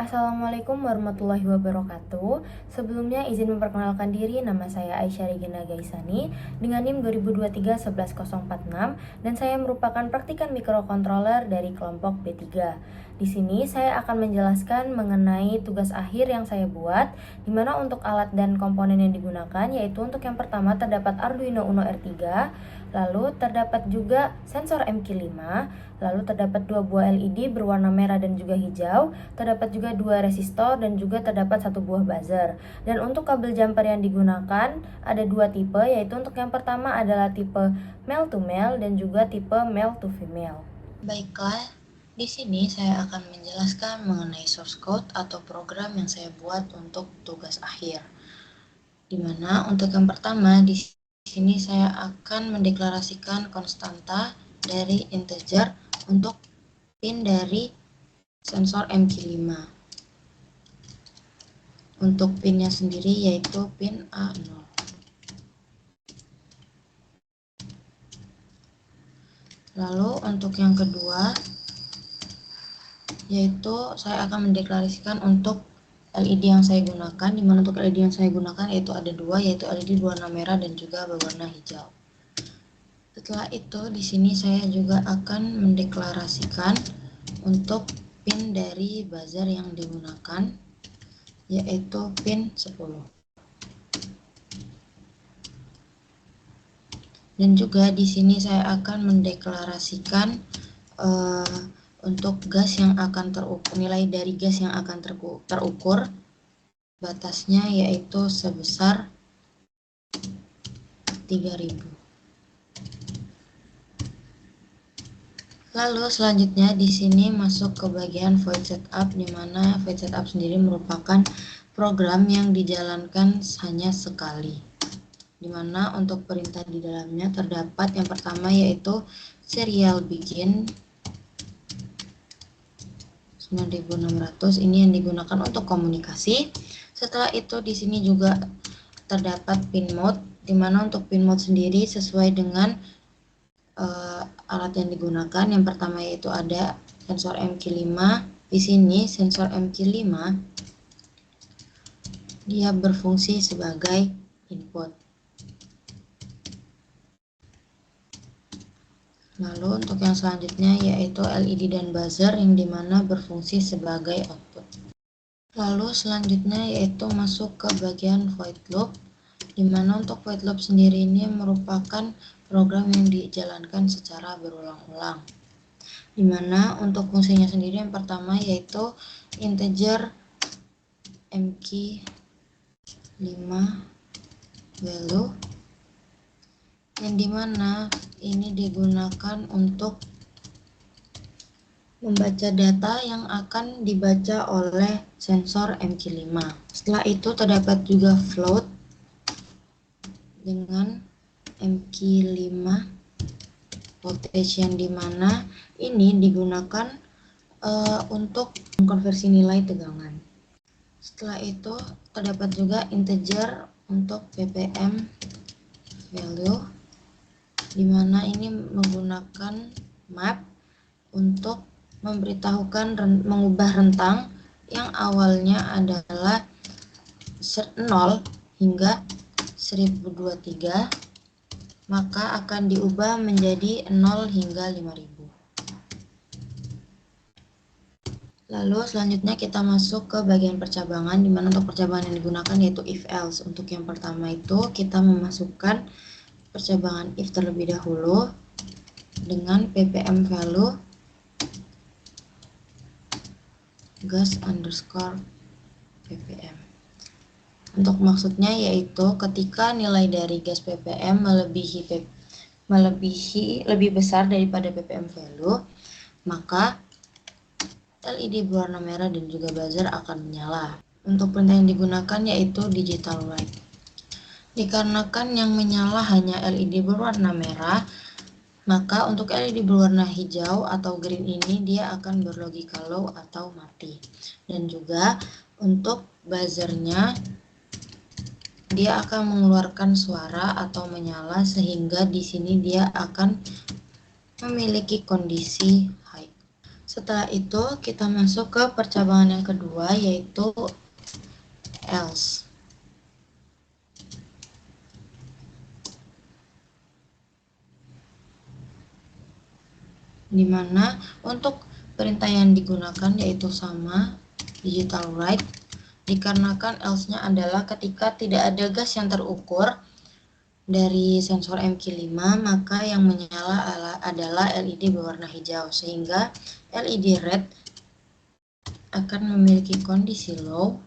Assalamualaikum warahmatullahi wabarakatuh. Sebelumnya izin memperkenalkan diri, nama saya Aisyah Regina Gaisani dengan NIM 2023-11046 dan saya merupakan praktikan mikrokontroler dari kelompok B3. Di sini saya akan menjelaskan mengenai tugas akhir yang saya buat, di mana untuk alat dan komponen yang digunakan yaitu untuk yang pertama terdapat Arduino Uno R3, lalu terdapat juga sensor MQ5, lalu terdapat 2 buah LED berwarna merah dan juga hijau, terdapat juga 2 resistor dan juga terdapat 1 buah buzzer. Dan untuk kabel jumper yang digunakan ada 2 tipe, yaitu untuk yang pertama adalah tipe male to male dan juga tipe male to female. Baiklah, di sini saya akan menjelaskan mengenai source code atau program yang saya buat untuk tugas akhir. Dimana untuk yang pertama di sini saya akan mendeklarasikan konstanta dari integer untuk pin dari sensor MQ5. Untuk pinnya sendiri yaitu pin A0. Lalu untuk yang kedua yaitu saya akan mendeklarasikan untuk LED yang saya gunakan, di mana untuk LED yang saya gunakan yaitu ada 2, yaitu LED berwarna merah dan juga berwarna hijau. Setelah itu di sini saya juga akan mendeklarasikan untuk pin dari buzzer yang digunakan yaitu pin 10. Dan juga di sini saya akan mendeklarasikan untuk gas yang akan terukur, nilai dari gas yang akan terukur batasnya yaitu sebesar 3000. Lalu selanjutnya di sini masuk ke bagian void setup, di mana void setup sendiri merupakan program yang dijalankan hanya sekali. Di mana untuk perintah di dalamnya terdapat yang pertama yaitu serial begin 9600, ini yang digunakan untuk komunikasi. Setelah itu di sini juga terdapat pin mode, di mana untuk pin mode sendiri sesuai dengan alat yang digunakan. Yang pertama yaitu ada sensor MQ5. Di sini sensor MQ5 dia berfungsi sebagai input. Lalu untuk yang selanjutnya yaitu LED dan buzzer yang dimana berfungsi sebagai output. Lalu selanjutnya yaitu masuk ke bagian void loop, dimana untuk void loop sendiri ini merupakan program yang dijalankan secara berulang-ulang. Dimana untuk fungsinya sendiri yang pertama yaitu integer MQ5 value, yang dimana ini digunakan untuk membaca data yang akan dibaca oleh sensor MQ5. Setelah itu terdapat juga float dengan MQ5 voltage, yang dimana ini digunakan untuk mengkonversi nilai tegangan. Setelah itu terdapat juga integer untuk ppm value, dimana ini menggunakan map untuk memberitahukan mengubah rentang yang awalnya adalah 0 hingga 1023, maka akan diubah menjadi 0 hingga 5000. Lalu selanjutnya kita masuk ke bagian percabangan, di mana untuk percabangan yang digunakan yaitu if else. Untuk yang pertama itu kita memasukkan percabangan if terlebih dahulu dengan ppm value gas underscore ppm. Untuk maksudnya yaitu ketika nilai dari gas ppm melebihi lebih besar daripada ppm value, maka LED berwarna merah dan juga buzzer akan menyala. Untuk perintah yang digunakan yaitu digital write. Dikarenakan yang menyala hanya LED berwarna merah, maka untuk LED berwarna hijau atau green ini dia akan berlogika low atau mati. Dan juga untuk buzzernya dia akan mengeluarkan suara atau menyala, sehingga di sini dia akan memiliki kondisi high. Setelah itu kita masuk ke percabangan yang kedua, yaitu else. Dimana untuk perintah yang digunakan yaitu sama, digital write, dikarenakan else-nya adalah ketika tidak ada gas yang terukur dari sensor MQ5, maka yang menyala adalah LED berwarna hijau, sehingga LED red akan memiliki kondisi low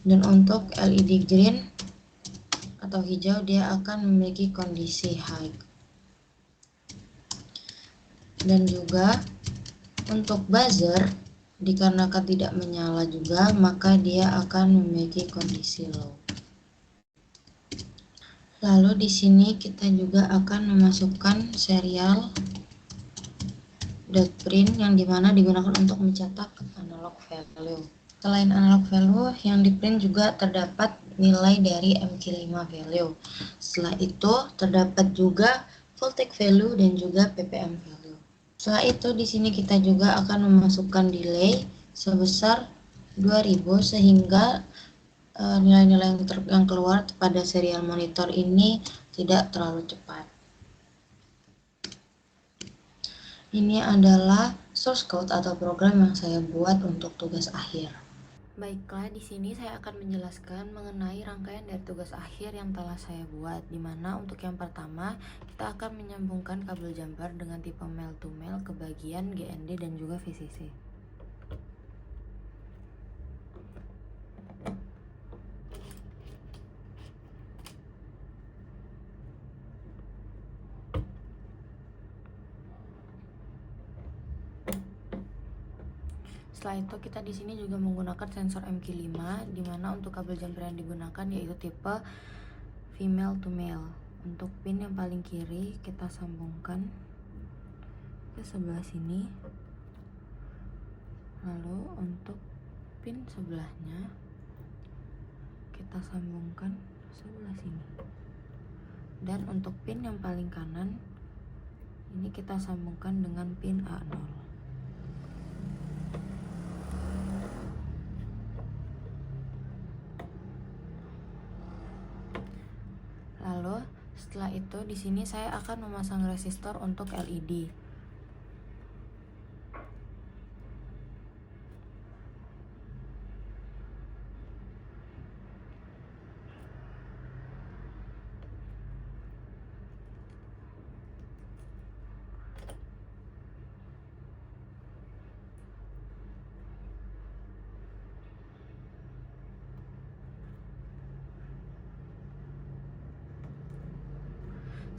dan untuk LED green atau hijau dia akan memiliki kondisi high. Dan juga untuk buzzer dikarenakan tidak menyala juga, maka dia akan memiliki kondisi low. Lalu di sini kita juga akan memasukkan serial .print yang dimana digunakan untuk mencetak analog value. Selain analog value, yang di print juga terdapat nilai dari MQ5 value. Setelah itu terdapat juga voltage value dan juga PPM value. Setelah itu di sini kita juga akan memasukkan delay sebesar 2000 sehingga nilai-nilai yang keluar pada serial monitor ini tidak terlalu cepat. Ini adalah source code atau program yang saya buat untuk tugas akhir. Baiklah, di sini saya akan menjelaskan mengenai rangkaian dari tugas akhir yang telah saya buat, di mana untuk yang pertama kita akan menyambungkan kabel jumper dengan tipe male to male ke bagian GND dan juga VCC. Setelah itu kita di sini juga menggunakan sensor MQ5, di mana untuk kabel jumper yang digunakan yaitu tipe female to male. Untuk pin yang paling kiri kita sambungkan ke sebelah sini. Lalu untuk pin sebelahnya kita sambungkan sebelah sini. Dan untuk pin yang paling kanan ini kita sambungkan dengan pin A0. Lalu setelah itu di sini saya akan memasang resistor untuk LED.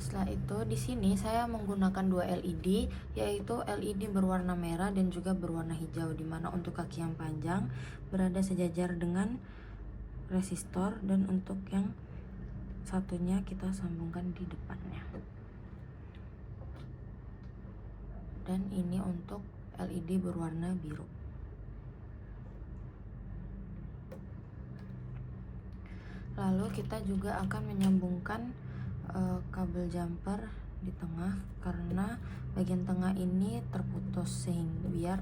Setelah itu di sini saya menggunakan dua LED, yaitu LED berwarna merah dan juga berwarna hijau, di mana untuk kaki yang panjang berada sejajar dengan resistor dan untuk yang satunya kita sambungkan di depannya. Dan ini untuk LED berwarna biru. Lalu kita juga akan menyambungkan kabel jumper di tengah, karena bagian tengah ini terputus sehingga biar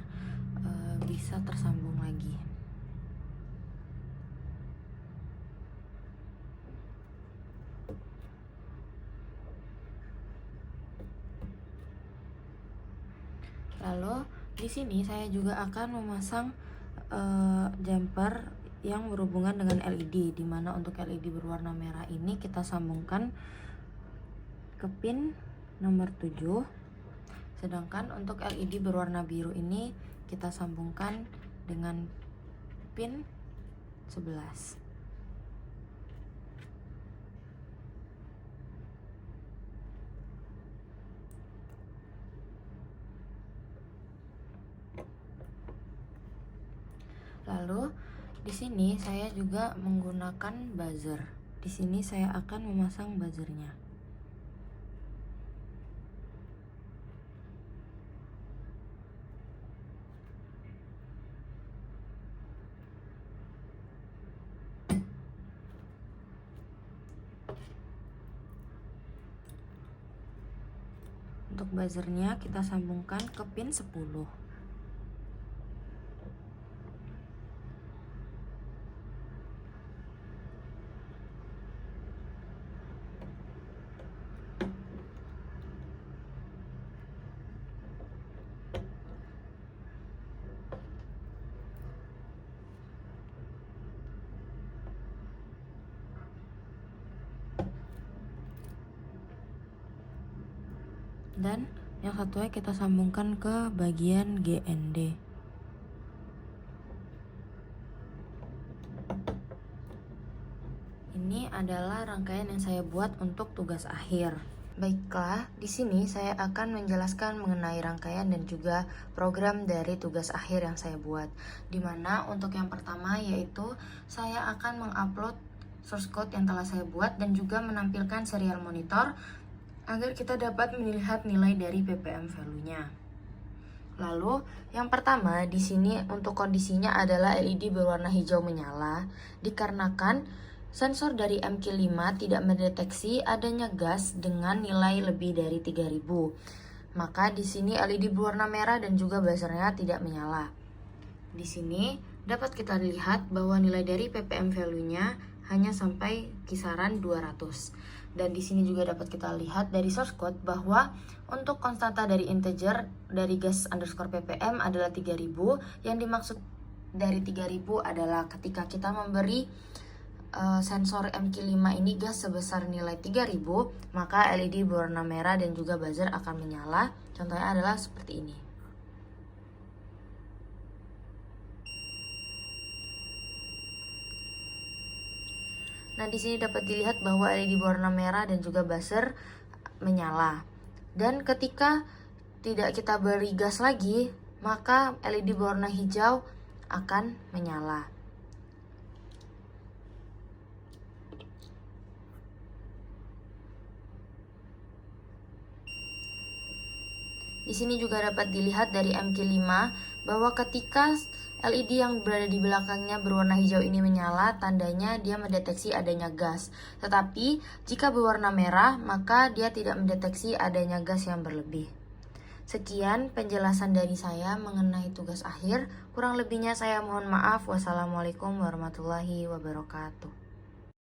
bisa tersambung lagi. Lalu di sini saya juga akan memasang jumper yang berhubungan dengan LED, di mana untuk LED berwarna merah ini kita sambungkan ke pin nomor 7, sedangkan untuk LED berwarna biru ini kita sambungkan dengan pin 11. Lalu di sini saya juga menggunakan buzzer. Di sini saya akan memasang buzzernya. Untuk buzzernya kita sambungkan ke pin 10. Dan yang satunya kita sambungkan ke bagian GND. Ini adalah rangkaian yang saya buat untuk tugas akhir. Baiklah, di sini saya akan menjelaskan mengenai rangkaian dan juga program dari tugas akhir yang saya buat. Dimana untuk yang pertama yaitu saya akan mengupload source code yang telah saya buat dan juga menampilkan serial monitor agar kita dapat melihat nilai dari ppm value-nya. Lalu, yang pertama di sini untuk kondisinya adalah LED berwarna hijau menyala dikarenakan sensor dari MQ5 tidak mendeteksi adanya gas dengan nilai lebih dari 3000. Maka di sini LED berwarna merah dan juga buzzernya tidak menyala. Di sini dapat kita lihat bahwa nilai dari ppm value-nya hanya sampai kisaran 200. Dan di sini juga dapat kita lihat dari source code bahwa untuk konstanta dari integer dari gas underscore ppm adalah 3000. Yang dimaksud dari 3000 adalah ketika kita memberi sensor MQ5 ini gas sebesar nilai 3000, maka LED berwarna merah dan juga buzzer akan menyala. Contohnya adalah seperti ini. Nah, di sini dapat dilihat bahwa LED berwarna merah dan juga buzzer menyala. Dan ketika tidak kita beri gas lagi, maka LED berwarna hijau akan menyala. Di sini juga dapat dilihat dari MQ5 bahwa ketika LED yang berada di belakangnya berwarna hijau ini menyala, tandanya dia mendeteksi adanya gas. Tetapi jika berwarna merah, maka dia tidak mendeteksi adanya gas yang berlebih. Sekian penjelasan dari saya mengenai tugas akhir. Kurang lebihnya saya mohon maaf. Wassalamualaikum warahmatullahi wabarakatuh.